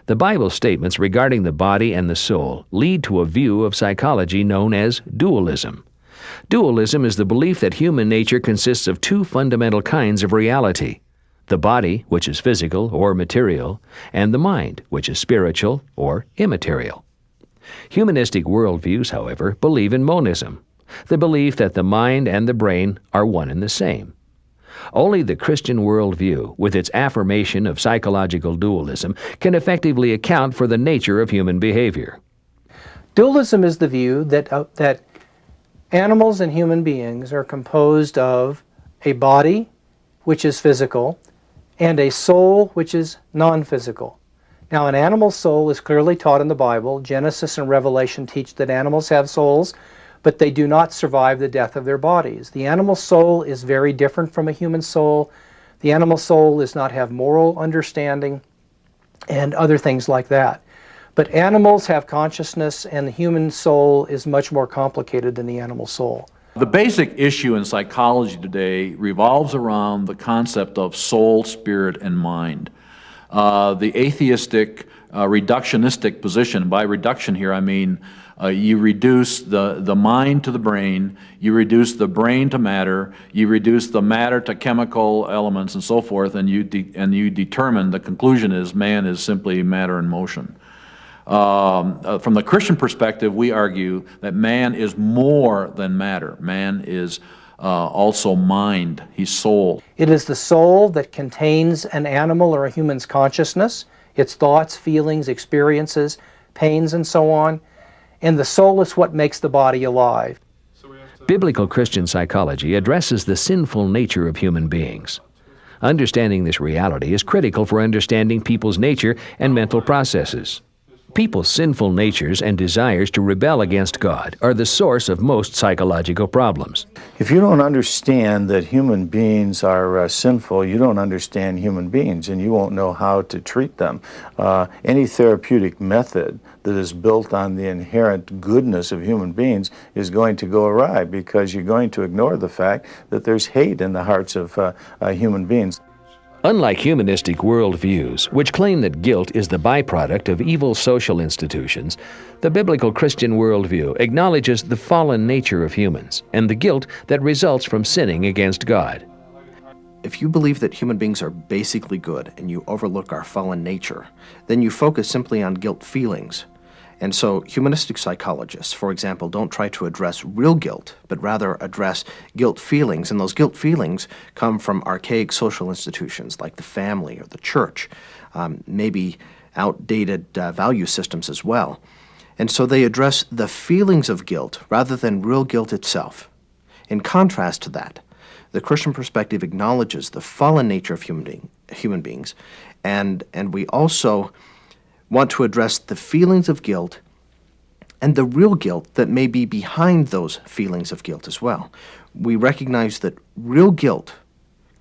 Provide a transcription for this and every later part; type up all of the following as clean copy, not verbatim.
The Bible's statements regarding the body and the soul lead to a view of psychology known as dualism. Dualism is the belief that human nature consists of two fundamental kinds of reality: the body, which is physical or material, and the mind, which is spiritual or immaterial. Humanistic worldviews, however, believe in monism, the belief that the mind and the brain are one and the same. Only the Christian worldview, with its affirmation of psychological dualism, can effectively account for the nature of human behavior. Dualism is the view that animals and human beings are composed of a body, which is physical, and a soul, which is non-physical. Now, an animal soul is clearly taught in the Bible. Genesis and Revelation teach that animals have souls, but they do not survive the death of their bodies. The animal soul is very different from a human soul. The animal soul does not have moral understanding and other things like that. But animals have consciousness, and the human soul is much more complicated than the animal soul. The basic issue in psychology today revolves around the concept of soul, spirit, and mind. The atheistic, reductionistic position, by reduction here I mean you reduce the mind to the brain, you reduce the brain to matter, you reduce the matter to chemical elements and so forth, and you determine, the conclusion is man is simply matter in motion. From the Christian perspective, we argue that man is more than matter. Man is also mind. He's soul. It is the soul that contains an animal or a human's consciousness, its thoughts, feelings, experiences, pains, and so on. And the soul is what makes the body alive. Biblical Christian psychology addresses the sinful nature of human beings. Understanding this reality is critical for understanding people's nature and mental processes. People's sinful natures and desires to rebel against God are the source of most psychological problems. If you don't understand that human beings are sinful, you don't understand human beings, and you won't know how to treat them. Any therapeutic method that is built on the inherent goodness of human beings is going to go awry, because you're going to ignore the fact that there's hate in the hearts of human beings. Unlike humanistic worldviews, which claim that guilt is the byproduct of evil social institutions, the biblical Christian worldview acknowledges the fallen nature of humans and the guilt that results from sinning against God. If you believe that human beings are basically good and you overlook our fallen nature, then you focus simply on guilt feelings. And so humanistic psychologists, for example, don't try to address real guilt, but rather address guilt feelings. And those guilt feelings come from archaic social institutions like the family or the church, maybe outdated value systems as well. And so they address the feelings of guilt rather than real guilt itself. In contrast to that, the Christian perspective acknowledges the fallen nature of human beings, and we also want to address the feelings of guilt and the real guilt that may be behind those feelings of guilt as well. We recognize that real guilt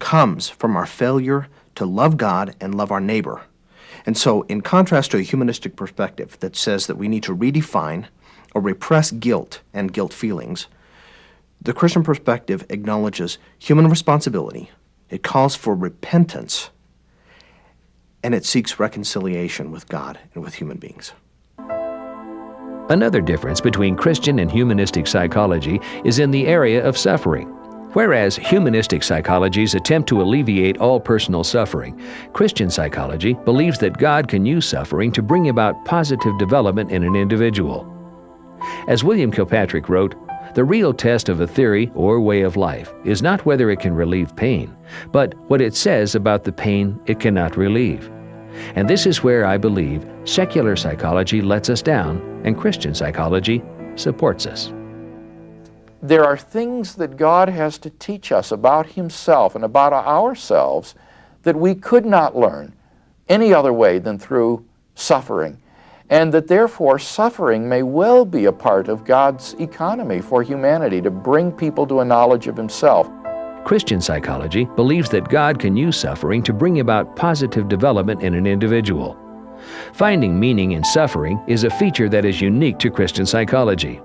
comes from our failure to love God and love our neighbor. And so, in contrast to a humanistic perspective that says that we need to redefine or repress guilt and guilt feelings, the Christian perspective acknowledges human responsibility. It calls for repentance, and it seeks reconciliation with God and with human beings. Another difference between Christian and humanistic psychology is in the area of suffering. Whereas humanistic psychologies attempt to alleviate all personal suffering, Christian psychology believes that God can use suffering to bring about positive development in an individual. As William Kilpatrick wrote, "The real test of a theory or way of life is not whether it can relieve pain, but what it says about the pain it cannot relieve." And this is where I believe secular psychology lets us down and Christian psychology supports us. There are things that God has to teach us about Himself and about ourselves that we could not learn any other way than through suffering, and that therefore suffering may well be a part of God's economy for humanity to bring people to a knowledge of Himself. Christian psychology believes that God can use suffering to bring about positive development in an individual. Finding meaning in suffering is a feature that is unique to Christian psychology.